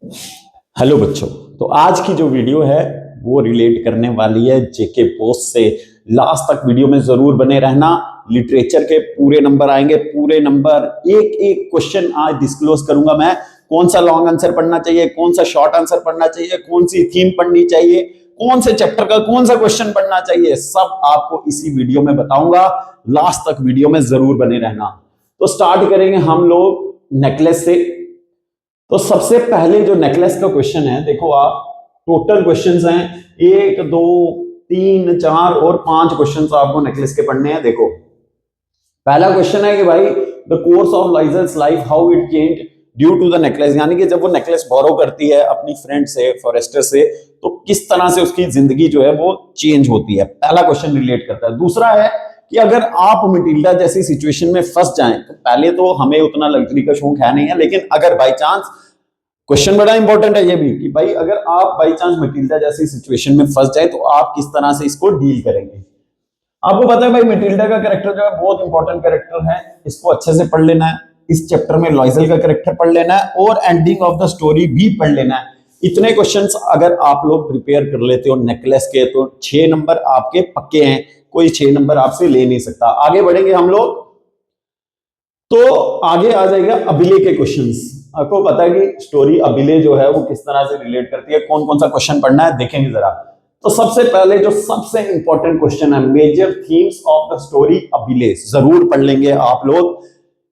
Hello बच्चों। तो आज की जो वीडियो है वो रिलेट करने वाली है जेके पोस्ट से। लास्ट तक वीडियो में जरूर बने रहना। लिटरेचर के पूरे नंबर आएंगे, पूरे नंबर। एक एक क्वेश्चन आज डिस्क्लोज करूंगा मैं। कौन सा लॉन्ग आंसर पढ़ना चाहिए, कौन सा शॉर्ट आंसर पढ़ना चाहिए, कौन सी थीम पढ़नी चाहिए, कौन से चैप्टर का कौन सा क्वेश्चन पढ़ना चाहिए, सब आपको इसी वीडियो में बताऊंगा। लास्ट तक वीडियो में जरूर बने रहना। तो स्टार्ट करेंगे हम लोग नेकलेस से। तो सबसे पहले जो नेकलेस का क्वेश्चन है, देखो आप, टोटल क्वेश्चंस हैं 1 2 3 4 और 5 क्वेश्चंस आपको नेकलेस के पढ़ने हैं। देखो पहला क्वेश्चन है कि भाई the course of Loisel's life how it change due to the necklace, यानी कि जब वो नेकलेस बोरो करती है अपनी फ्रेंड से, फॉरेस्टर से, तो किस तरह से उसकी जिंदगी जो है वो चेंज होती है। पहला क्वेश्चन रिलेट करता है। दूसरा है कि अगर आप मटिल्डा जैसी सिचुएशन में फंस जाएं, तो पहले तो हमें उतना लग्जरी का शौक है नहीं है, लेकिन अगर बाई चांस, क्वेश्चन बड़ा इंपॉर्टेंट है ये भी, कि भाई अगर आप बाई चांस मटिल्डा जैसी सिचुएशन में फंस जाए तो आप किस तरह से इसको डील करेंगे। आपको पता है भाई मटिल्डा का कैरेक्टर जो है बहुत इंपॉर्टेंट कैरेक्टर है, इसको अच्छे से पढ़ लेना है। इस चैप्टर में लॉइजल का कैरेक्टर पढ़ लेना है और एंडिंग ऑफ द स्टोरी भी पढ़ लेना है। इतने क्वेश्चंस अगर आप लोग प्रिपेयर कर लेते हो नेकलेस के, तो 6 नंबर आपके पक्के हैं, कोई 6 नंबर आपसे ले नहीं सकता। आगे बढ़ेंगे हम लोग, तो आगे आ जाएगा अबिले के क्वेश्चंस। आपको पता है कि स्टोरी अबिले जो है वो किस तरह से रिलेट करती है, कौन कौन सा क्वेश्चन पढ़ना है देखेंगे जरा। तो सबसे पहले जो सबसे इंपॉर्टेंट क्वेश्चन है, major themes of the story अबिले, जरूर पढ़ लेंगे आप लोग।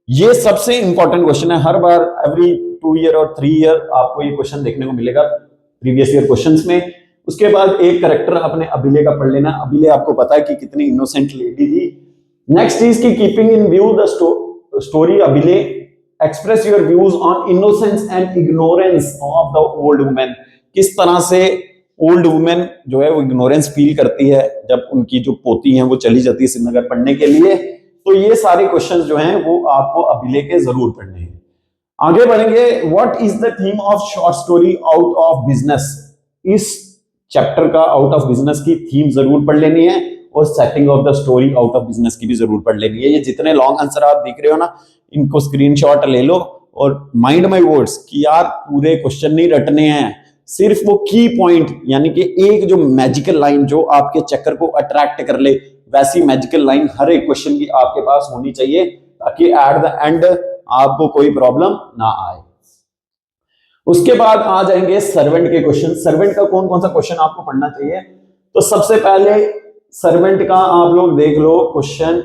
ये सबसे इंपॉर्टेंट क्वेश्चन है। हर बार एवरी 2 ईयर और 3 ईयर आपको ये क्वेश्चन देखने को मिलेगा प्रीवियस ईयर क्वेश्चंस में। उसके बाद एक करेक्टर अपने अबिले का पढ़ लेना। अबिले आपको पता है कि कितनी इनोसेंट लेडी थी। नेक्स्ट इज की keeping in view the story अबिले, express your views on innocence and ignorance of the old women. किस तरह से ओल्ड वुमेन जो है वो इग्नोरेंस फील करती है जब उनकी जो पोती हैं वो चली जाती है श्रीनगर पढ़ने के लिए। तो ये सारे क्वेश्चंस जो हैं वो आपको अबिले के जरूर पढ़ने हैं। आगे बढ़ेंगे, what is the theme of short story out of business. इस चैप्टर का आउट ऑफ बिजनेस की थीम जरूर पढ़ लेनी है और setting of the story out of business की भी जरूर पढ़ लेनी है। ये जितने लॉन्ग आंसर आप देख रहे हो ना, इनको स्क्रीनशॉट ले लो और माइंड माय वर्ड्स कि यार पूरे क्वेश्चन नहीं रटने हैं, सिर्फ वो की पॉइंट, यानी कि एक जो मैजिकल लाइन जो आपके चक्कर को अट्रैक्ट कर ले, वैसी मैजिकल लाइन हर एक क्वेश्चन की आपके पास होनी चाहिए, ताकि एट द एंड आपको कोई प्रॉब्लम ना आए। उसके बाद आ जाएंगे सर्वेंट के क्वेश्चन। सर्वेंट का कौन कौन सा क्वेश्चन आपको पढ़ना चाहिए। तो सबसे पहले सर्वेंट का आप लोग देख लो क्वेश्चन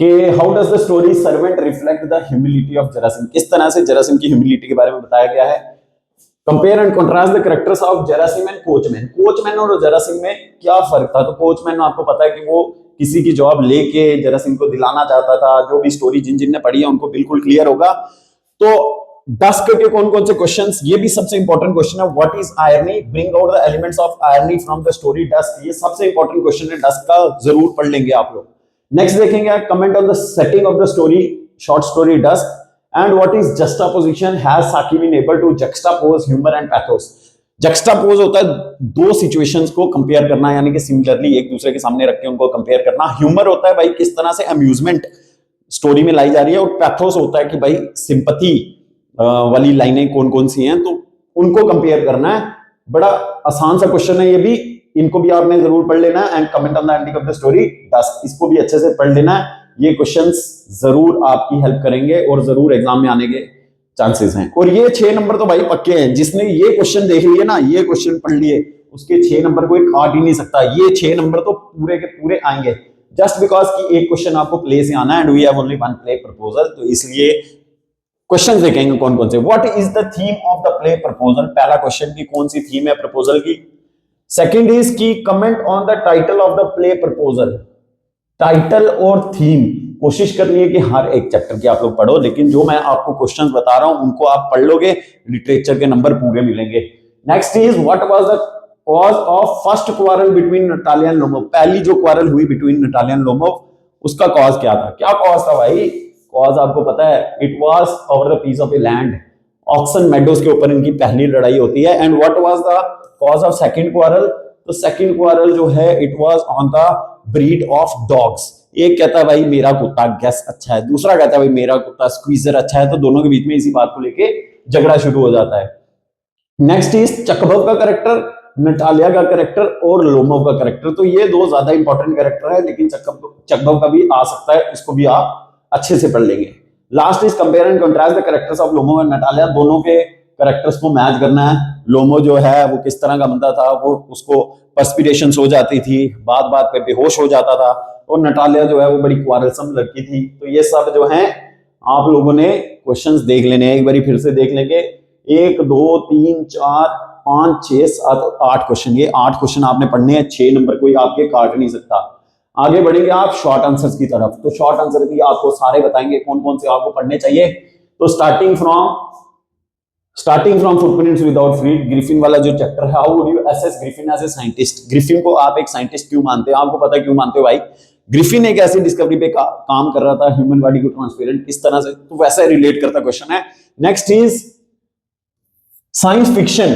कि how does the story servant reflect the humility of Gerasim. किस तरह से जरासिम की ह्यूमिलिटी के बारे में बताया गया है। Compare and contrast the characters of Gerasim and coachman. Coachman और जरासिम में क्या फर्क था। तो कोचमैन आपको पता है कि वो किसी की जॉब लेके जरासिम को दिलाना चाहता था। जो भी स्टोरी जिन जिन ने पढ़ी है उनको बिल्कुल क्लियर होगा। तो डस्क के कौन कौन से क्वेश्चंस, ये भी सबसे इंपॉर्टेंट क्वेश्चन है। What is irony, bring out the elements of irony from the story Dusk. ये सबसे इंपॉर्टेंट क्वेश्चन है, डस्क का जरूर पढ़ लेंगे आप लोग। नेक्स्ट देखेंगे comment on the setting of the story, short story Dusk, and what is juxtaposition, has Saki been able to juxtapose humour and pathos. Juxtapose होता है दो सिचुएशंस को कंपेयर करना, यानी कि सिमिलरली एक दूसरे के सामने रख के उनको कंपेयर करना। ह्यूमर होता है भाई किस तरह से अम्यूजमेंट स्टोरी में लाई जा रही है, और पैथोस होता है कि भाई सिंपैथी वाली लाइनें कौन कौन सी हैं, तो उनको कंपेयर करना है। बड़ा आसान सा क्वेश्चन है ये भी, इनको भी आपने जरूर पढ़ लेना है। And comment on the ending of the story Dusk, इसको भी अच्छे से पढ़ लेना है। ये क्वेश्चंस जरूर आपकी हेल्प करेंगे और जरूर एग्जाम में आने के चांसेस हैं। और ये 6 नंबर तो भाई पक्के हैं। जिसने ये क्वेश्चन देख लिए ना, ये क्वेश्चन पढ़ लिए, उसके 6 नंबर कोई काट ही नहीं सकता। ये 6 नंबर तो पूरे के पूरे आएंगे, जस्ट बिकॉज कि एक क्वेश्चन आपको प्ले से आना है, and we have only one play proposal. तो इसलिए क्वेश्चन देखेंगे कौन कौन से। What is the theme of the play proposal. पहला क्वेश्चन की कौन सी थीम है प्रपोजल की। सेकंड इज की comment on the title of the play proposal. Title और थीम कोशिश करनी है कि हर एक चैप्टर की आप लोग पढ़ो, लेकिन जो मैं आपको क्वेश्चंस बता रहा हूं उनको आप पढ़ लोगे, लिटरेचर के नंबर पूरे मिलेंगे। Next is what was the cause of first quarrel between Natalia and Lomov. पहली जो क्वारल हुई बिटवीन नटालिया एंड लोमोव, उसका कॉज क्या था। क्या कॉज था भाई। कॉज आपको पता है, it was over the piece of a land. Oxen Meadows के ऊपर इनकी पहली लड़ाई होती है। And what was the cause of second quarrel. तो सेकंड क्वारल जो है it was on the breed of dogs. एक कहता है भाई मेरा कुत्ता गैस अच्छा है, दूसरा कहता है भाई मेरा कुत्ता स्क्वीजर अच्छा है। तो दोनों के बीच में इसी बात को लेके झगड़ा शुरू हो जाता है। नेक्स्ट इज चकभव का करेक्टर, नटालिया का करेक्टर और लोमोव का करेक्टर। तो ये दो ज्यादा इंपॉर्टेंट करेक्टर है, लेकिन चकभव का भी आ सकता है, इसको भी आप अच्छे से पढ़ लेंगे। Last is compare and contrast the characters of Lomov and Natalia. दोनों के करेक्टर्स को मैच करना है। लोमो जो है वो किस तरह का बंदा था, वो उसको पर्स्पिरेशंस हो जाती थी, बात बात पे बेहोश हो जाता था, और नटालिया जो है वो बड़ी क्वारलसम लड़की थी। तो ये सब जो है आप लोगों ने क्वेश्चंस देख लेने हैं, एक बार फिर से देख लेंगे। 1 2 3 4 5 6 7 8 क्वेश्चन, ये 8 क्वेश्चन आपने पढ़ने हैं, 6 नंबर कोई आपके काट नहीं सकता। आगे बढ़ेंगे आप शॉर्ट आंसर्स की तरफ। तो शॉर्ट आंसर भी आपको सारे बताएंगे कौन कौन से आपको पढ़ने चाहिए। तो starting from Footprints Without Feet, Griffin वाला जो चैप्टर है, how would you assess Griffin as a scientist. Griffin को आप एक साइंटिस्ट क्यों मानते हैं, आपको पता है क्यों मानते हो भाई? ग्रिफिन एक ऐसी डिस्कवरी पे काम कर रहा था, ह्यूमन बॉडी को ट्रांसपेरेंट किस तरह से, तो वैसा रिलेट करता क्वेश्चन है। Next is science fiction,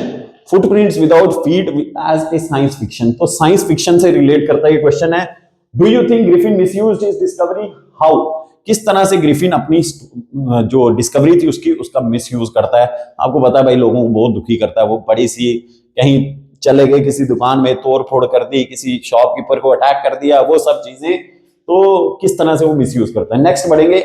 Footprints Without Feet as a science fiction. तो साइंस फिक्शन से रिलेट करता ये क्वेश्चन है। Do you think Griffin misused his discovery, how, किस तरह से ग्रिफिन अपनी जो डिस्कवरी थी उसका मिसयूज करता है। आपको पता है भाई लोगों को बहुत दुखी करता है, वो बड़ी सी कहीं चले गए किसी दुकान में, तोड़ फोड़ कर दी, किसी शॉपकीपर को अटैक कर दिया, वो सब चीजें, तो किस तरह से वो मिसयूज करता है। नेक्स्ट बढ़ेंगे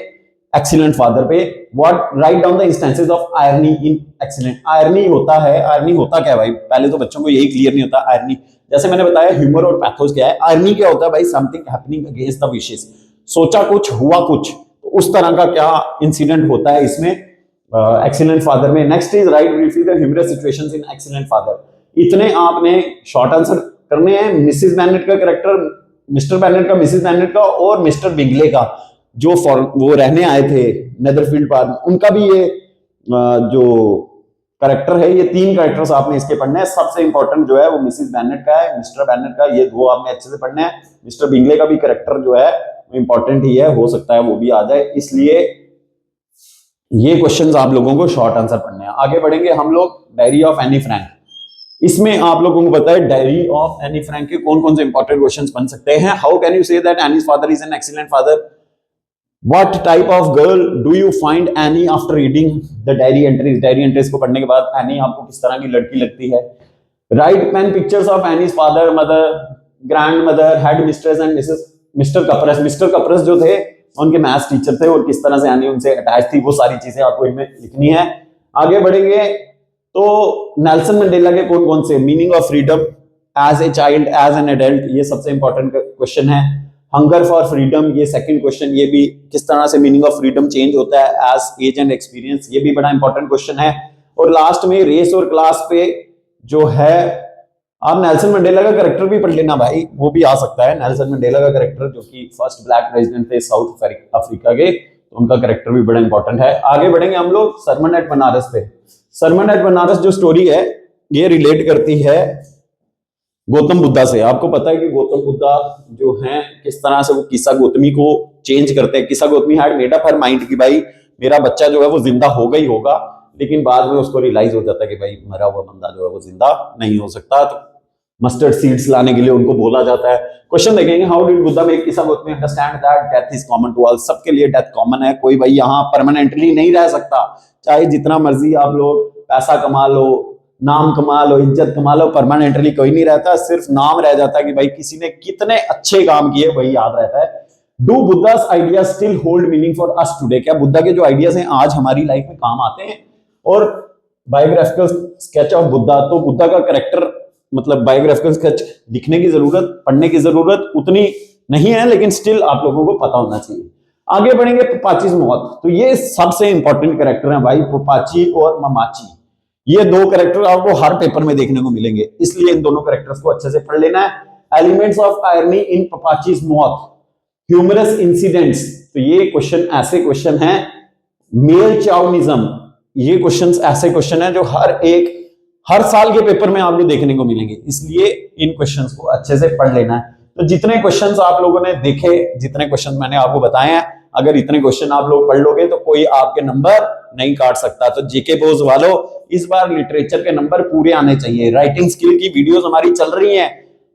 एक्सीलेंट फादर पे। What, write down the instances of irony in excellent. Irony होता है, आयरनी होता क्या है भाई, पहले तो बच्चों को यही क्लियर नहीं होता। आयरनी जैसे मैंने बताया ह्यूमर और पैथोस क्या है, आयरनी क्या होता है भाई, something happening against the wishes, सोचा कुछ हुआ कुछ, तो उस तरह का क्या इंसिडेंट होता है इसमें एक्सीलेंट फादर में। Next is write briefly the humorous situations in Excellent Father. इतने आपने शॉर्ट आंसर करने हैं। मिसेस बेनेट का कैरेक्टर, मिस्टर बेनेट का, मिसेस बेनेट का और मिस्टर बिंगले का, जो वो रहने आए थे नेदरफील्ड पार्क, उनका भी ये जो कैरेक्टर है, ये 3 कैरेक्टर्स आपने इसके पढ़ने हैं। सबसे इंपॉर्टेंट जो है वो मिसेस बेनेट का है, मिस्टर बेनेट का, ये 2 आपने अच्छे से पढ़ने हैं। मिस्टर बिंगले का भी कैरेक्टर जो है इंपॉर्टेंट ही है, हो सकता है वो भी आ जाए, इसलिए ये क्वेश्चंस आप लोगों को शॉर्ट आंसर पढ़ने हैं। आगे बढ़ेंगे हम लोग डायरी ऑफ एनी फ्रैंक। इसमें आप लोगों को पता है डायरी ऑफ एनी फ्रैंक के कौन कौन से इंपॉर्टेंट क्वेश्चंस बन सकते हैं। How can you say that Annie's father is an excellent father. What type of girl do you find Annie after reading the diary entries? Diary entries को पढ़ने के बाद Annie आपको किस तरह की लड़की लगती है। Write pen pictures of Annie's father, mother, grandmother, head mistress and Mr. Kapras. Mr. Kapras जो थे उनके मैथ्स टीचर थे, और किस तरह से Annie उनसे अटैच थी, वो सारी चीजें आपको इनमें लिखनी है। आगे बढ़ेंगे तो नेल्सन मंडेला के कौन कौन से, meaning of freedom as a child, as an adult, ये सबसे इंपॉर्टेंट क्वेश्चन है। हंगर फॉर फ्रीडम, ये सेकंड क्वेश्चन, ये भी किस तरह से मीनिंग ऑफ फ्रीडम चेंज होता है एज एज एंड एक्सपीरियंस, ये भी बड़ा इंपॉर्टेंट क्वेश्चन है। और लास्ट में रेस और क्लास पे जो है, आप नेल्सन मंडेला का कैरेक्टर भी पढ़ लेना भाई, वो भी आ सकता है। नेल्सन मंडेला का कैरेक्टर जो कि फर्स्ट ब्लैक प्रेसिडेंट थे साउथ अफ्रीका के, तो उनका कैरेक्टर भी बड़ा इंपॉर्टेंट है। आगे बढ़ेंगे हम लोग सरमन एट बनारस पे। सरमन एट बनारस जो स्टोरी है ये रिलेट करती है गौतम बुद्धा से। आपको पता है कि गौतम बुद्धा जो हैं किस तरह से वो किस्सा गौतमी को चेंज करते हैं। किस्सा Gautami had made up her mind कि भाई मेरा बच्चा जो है वो जिंदा होगा ही होगा, लेकिन बाद में उसको रियलाइज हो जाता है कि भाई मरा हुआ बंदा जो है वो जिंदा नहीं हो सकता। तो मस्टर्ड सीड्स लाने के लिए उनको बोला जाता है। क्वेश्चन देखेंगे, how did Buddha make Kisa Gautami understand that death is common to all. सबके लिए डेथ कॉमन है, कोई भाई यहाँ परमानेंटली नहीं रह सकता, चाहे जितना मर्जी आप लोग पैसा कमा लो, नाम कमा लो, इज्जत कमा लो, परमानेंटली कोई नहीं रहता। सिर्फ नाम रह जाता है कि भाई किसी ने कितने अच्छे काम किए, वही याद रहता है। Do Buddhas idea still hold meaning for us today. क्या बुद्धा के जो आइडियाज हैं आज हमारी लाइफ में काम आते हैं। और बायोग्राफिकल स्केच ऑफ बुद्धा, तो बुद्धा का कैरेक्टर मतलब बायोग्राफिकल स्केच लिखने की जरूरत, पढ़ने की जरूरत उतनी नहीं है, लेकिन स्टिल आप लोगों को पता होना चाहिए। आगे बढ़ेंगे पोपाचीज मौत। तो ये सबसे इंपॉर्टेंट कैरेक्टर है भाई, पोपाची और ममाची। ये 2 कैरेक्टर आपको हर पेपर में देखने को मिलेंगे, इसलिए इन दोनों कैरेक्टर्स को अच्छे से पढ़ लेना है। एलिमेंट्स ऑफ आयरनी इन पोपाचीज मौत, ह्यूमरस इंसिडेंट्स। तो ये क्वेश्चन ऐसे क्वेश्चन हैं। मेल चाउनिज्म, ये क्वेश्चंस ऐसे क्वेश्चन हैं जो हर साल के पेपर में आपको देखने को मिलेंगे, इसलिए इन क्वेश्चंस को अच्छे से पढ़ लेना है। तो जितने क्वेश्चंस आप लोगों ने देखे, जितने क्वेश्चन मैंने आपको बताए हैं, अगर इतने क्वेश्चन आप लोग पढ़ लोगे तो कोई आपके नंबर नहीं काट सकता। तो जीके बोझ वालों, इस बार लिटरेचर के नंबर पूरे आने चाहिए। राइटिंग स्किल की वीडियोस हमारी चल रही हैं,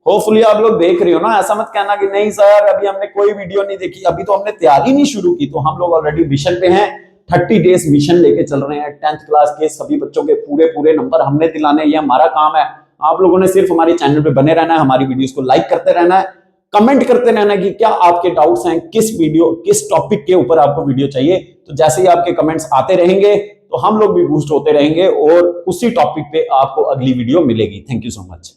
होपफुली आप लोग देख रहे हो ना। ऐसा मत कहना कि नहीं सर अभी हमने कोई वीडियो नहीं देखी, अभी तो हमने तैयारी नहीं शुरू की। तो हम लोग ऑलरेडी मिशन पे हैं, 30 डेज मिशन लेके चल रहे हैं। 10th क्लास के सभी बच्चों के पूरे पूरे नंबर हमने दिलाने, ये हमारा काम है। आप लोगों ने सिर्फ हमारे चैनल पे बने रहना है, हमारी वीडियोस को लाइक करते रहना है, कमेंट करते रहना है कि क्या आपके डाउट्स हैं, किस टॉपिक के ऊपर आपको वीडियो चाहिए। तो जैसे ही आपके कमेंट्स आते रहेंगे तो हम लोग भी बूस्ट होते रहेंगे और उसी टॉपिक पे आपको अगली वीडियो मिलेगी। Thank you so much.